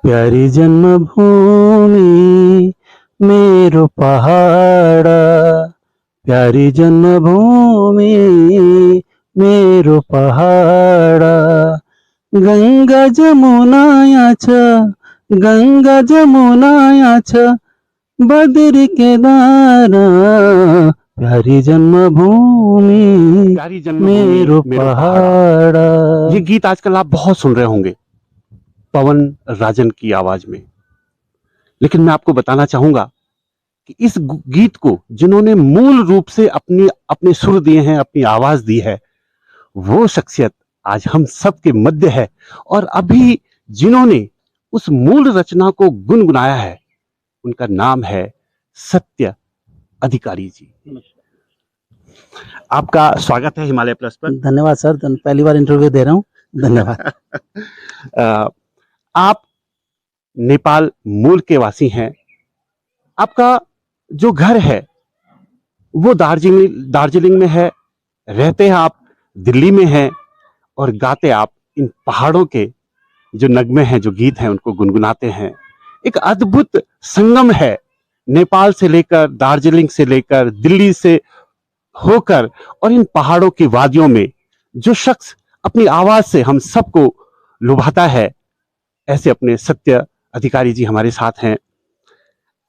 प्यारी जन्मभूमि मेरो पहाड़ा, प्यारी जन्मभूमि मेरो पहाड़ा। गंगा जमुनाया छ, गंगा जमुनाया छ, बद्री केदारा, प्यारी जन्मभूमि प्यारी जन्मभूमि मेरो मेरो पहाड़ा। ये गीत आजकल आप बहुत सुन रहे होंगे पवन राजन की आवाज में, लेकिन मैं आपको बताना चाहूंगा कि इस गीत को जिन्होंने मूल रूप से अपने सुर दिए हैं, अपनी आवाज दी है, वो शख्सियत आज हम सब के मध्य है। और अभी जिन्होंने उस मूल रचना को गुनगुनाया है, उनका नाम है सत्य अधिकारी जी। आपका स्वागत है हिमालय प्लस पर। धन्यवाद सर, पहली बार इंटरव्यू दे रहा हूँ, धन्यवाद। आप नेपाल मूल के वासी हैं। आपका जो घर है वो दार्जिलिंग में है, रहते हैं आप दिल्ली में हैं और गाते आप इन पहाड़ों के जो नगमे हैं, जो गीत हैं, उनको गुनगुनाते हैं। एक अद्भुत संगम है, नेपाल से लेकर, दार्जिलिंग से लेकर, दिल्ली से होकर, और इन पहाड़ों की वादियों में जो शख्स अपनी आवाज से हम सबको लुभाता है, ऐसे अपने सत्य अधिकारी जी हमारे साथ हैं।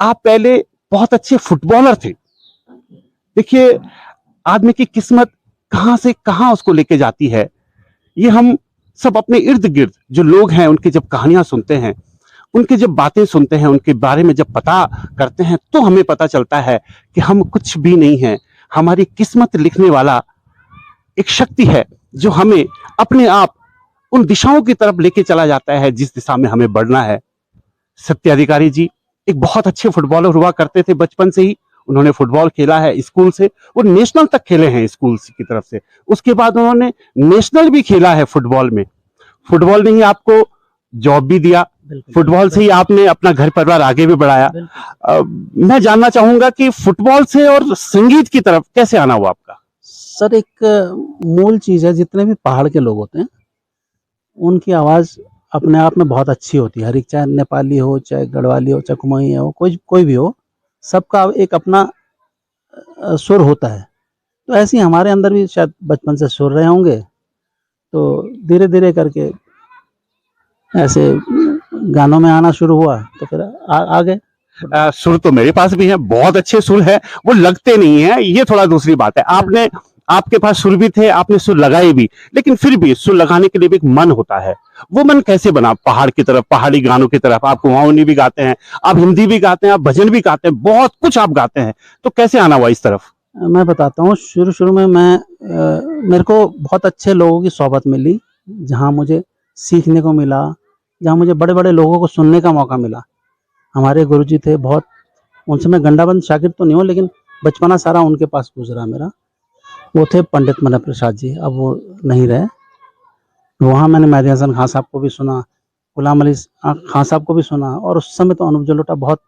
आप पहले बहुत अच्छे फुटबॉलर थे। देखिए, आदमी की किस्मत कहां से कहां उसको लेके जाती है, ये हम सब अपने इर्द गिर्द जो लोग हैं उनकी जब कहानियां सुनते हैं, उनकी जब बातें सुनते हैं, उनके बारे में जब पता करते हैं, तो हमें पता चलता है कि हम कुछ भी नहीं हैं। हमारी किस्मत लिखने वाला एक शक्ति है जो हमें अपने आप उन दिशाओं की तरफ लेके चला जाता है जिस दिशा में हमें बढ़ना है। सत्य अधिकारी जी एक बहुत अच्छे फुटबॉलर हुआ करते थे बचपन से ही। उन्होंने फुटबॉल खेला है स्कूल से, वो नेशनल तक खेले हैं स्कूल की तरफ से। उसके बाद उन्होंने नेशनल भी खेला है फुटबॉल में। फुटबॉल ने ही आपको जॉब भी दिया, फुटबॉल से ही आपने अपना घर परिवार आगे भी बढ़ाया। मैं जानना चाहूंगा कि फुटबॉल से और संगीत की तरफ कैसे आना हुआ आपका? सर, एक मूल चीज है, जितने भी पहाड़ के लोग होते हैं उनकी आवाज अपने आप में बहुत अच्छी होती है। हर एक, चाहे नेपाली हो, चाहे गढ़वाली हो, चाहे कुमाऊनी हो, कोई भी हो, सबका एक अपना सुर होता है। तो ऐसे ही हमारे अंदर भी शायद बचपन से सुर रहे होंगे, तो धीरे धीरे करके ऐसे गानों में आना शुरू हुआ, तो फिर आ गए। सुर तो मेरे पास भी है, बहुत अच्छे सुर है, वो लगते नहीं है, ये थोड़ा दूसरी बात है। आपके पास सुर भी थे, आपने सुर लगाए भी, लेकिन फिर भी सुर लगाने के लिए भी एक मन होता है। वो मन कैसे बना पहाड़ की तरफ, पहाड़ी गानों की तरफ? आप कुमाऊनी भी गाते हैं, आप हिंदी भी गाते हैं, आप भजन भी गाते हैं, बहुत कुछ आप गाते हैं, तो कैसे आना हुआ इस तरफ? मैं बताता हूँ। शुरू में मेरे को बहुत अच्छे लोगों की सोहबत मिली, जहाँ मुझे सीखने को मिला, जहाँ मुझे बड़े बड़े लोगों को सुनने का मौका मिला। हमारे गुरुजी थे बहुत, उनसे मैं गंडाबंद शागिर्द तो नहीं हूँ, लेकिन बचपना सारा उनके पास गुजरा मेरा। वो थे पंडित मन प्रसाद जी, अब वो नहीं रहे। वहाँ मैंने मेहदी हसन खान साहब को भी सुना, गुलाम अली खान साहब को भी सुना, और उस समय तो अनूप जलोटा बहुत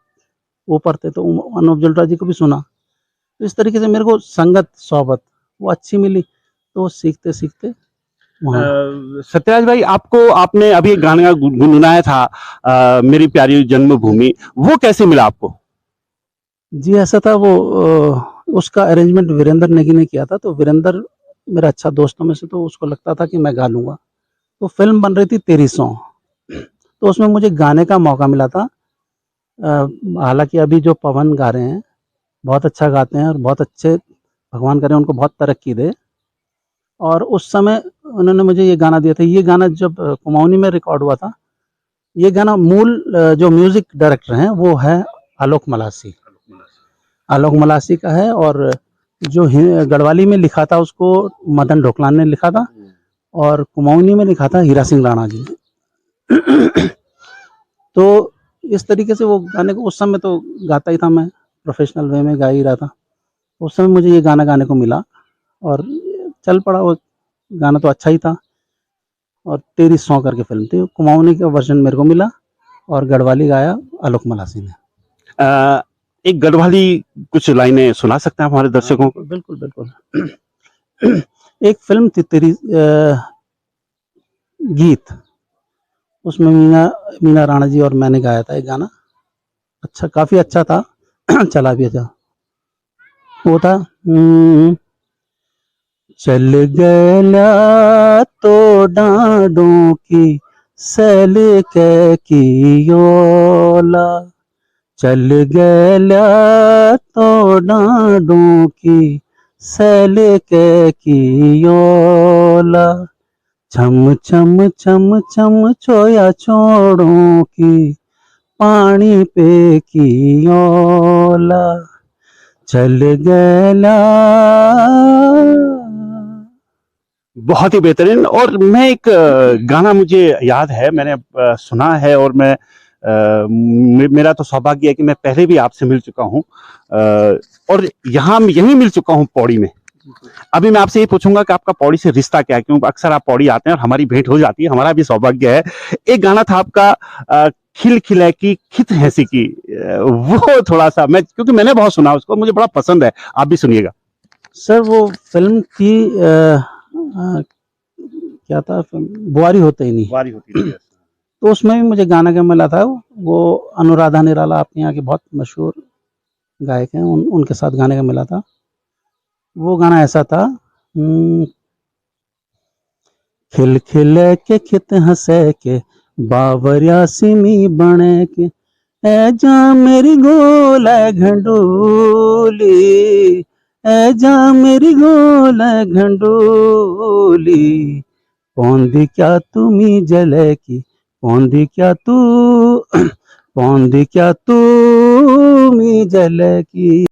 ऊपर थे, तो अनूप जलोटा जी को भी सुना। तो इस तरीके से मेरे को संगत सोहबत वो अच्छी मिली, तो सीखते सीखते सत्यराज भाई, आपने अभी एक गाना गुनगुनाया था, मेरी प्यारी जन्मभूमि, वो कैसे मिला आपको? जी, ऐसा था, वो उसका अरेंजमेंट वीरेंद्र नेगी ने किया था। तो वीरेंद्र मेरा अच्छा दोस्तों में से, तो उसको लगता था कि मैं गा लूँगा। तो फिल्म बन रही थी तेरी सॉन्ग, तो उसमें मुझे गाने का मौका मिला था। हालांकि अभी जो पवन गा रहे हैं बहुत अच्छा गाते हैं, और बहुत अच्छे, भगवान करे उनको बहुत तरक्की दे। और उस समय उन्होंने मुझे ये गाना दिया था। ये गाना जब कुमाऊनी में रिकॉर्ड हुआ था, ये गाना मूल जो म्यूजिक डायरेक्टर हैं वो है आलोक मलासी। आलोक मलासी का है, और जो गढ़वाली में लिखा था उसको मदन ढोकलान ने लिखा था, और कुमाऊनी में लिखा था हीरा सिंह राणा जी ने। तो इस तरीके से वो गाने को, उस समय तो गाता ही था, मैं प्रोफेशनल वे में गा ही रहा था। उस समय मुझे ये गाना गाने को मिला और चल पड़ा। वो गाना तो अच्छा ही था, और तेरी सौ करके फिल्म थी। कुमाऊनी का वर्जन मेरे को मिला, और गढ़वाली गाया आलोक मलासी ने। एक गढ़वाली कुछ लाइनें सुना सकते हैं हमारे दर्शकों को? बिल्कुल बिल्कुल। एक फिल्म थी तेरी गीत, उसमें मीना राणा जी और मैंने गाया था एक गाना। अच्छा, काफी अच्छा था। चला भी अच्छा। वो था चल गया तो डांडों की सैल की ओला, चल गया तो डांडों की सैल की ओला, छम छम छम छम छोया छोड़ों की पानी पे की ओला, चल गया। बहुत ही बेहतरीन। और मैं एक गाना मुझे याद है, मैंने सुना है, और मेरा तो सौभाग्य है कि मैं पहले भी आपसे मिल चुका हूँ, और यहाँ यहीं मिल चुका हूँ पौड़ी में। अभी मैं आपसे ये पूछूंगा कि आपका पौड़ी से रिश्ता क्या है, क्योंकि अक्सर आप पौड़ी आते हैं और हमारी भेंट हो जाती है, हमारा भी सौभाग्य है। एक गाना था आपका खिल खिला की खित हैंसी की, वो थोड़ा सा, मैं क्योंकि मैंने बहुत सुना उसको, मुझे बड़ा पसंद है, आप भी सुनिएगा। सर वो फिल्म थी क्या था फिल्म, बुआरी होते ही नहीं। वारी होती थी। तो उसमें भी मुझे गाना क्या मिला था, वो अनुराधा निराला आपके यहाँ के बहुत मशहूर गायक हैं, उनके साथ गाने का मिला था। वो गाना ऐसा था, खिल खिल के खित हंसे के बावरिया सिमी बने के, ए जा मेरी गोल घंडोली, ए जा मेरी गोल घंडोली, पौंदी क्या तुम्ही जले की, पौंदी क्या तू पौंदी क्या तू मी जले की।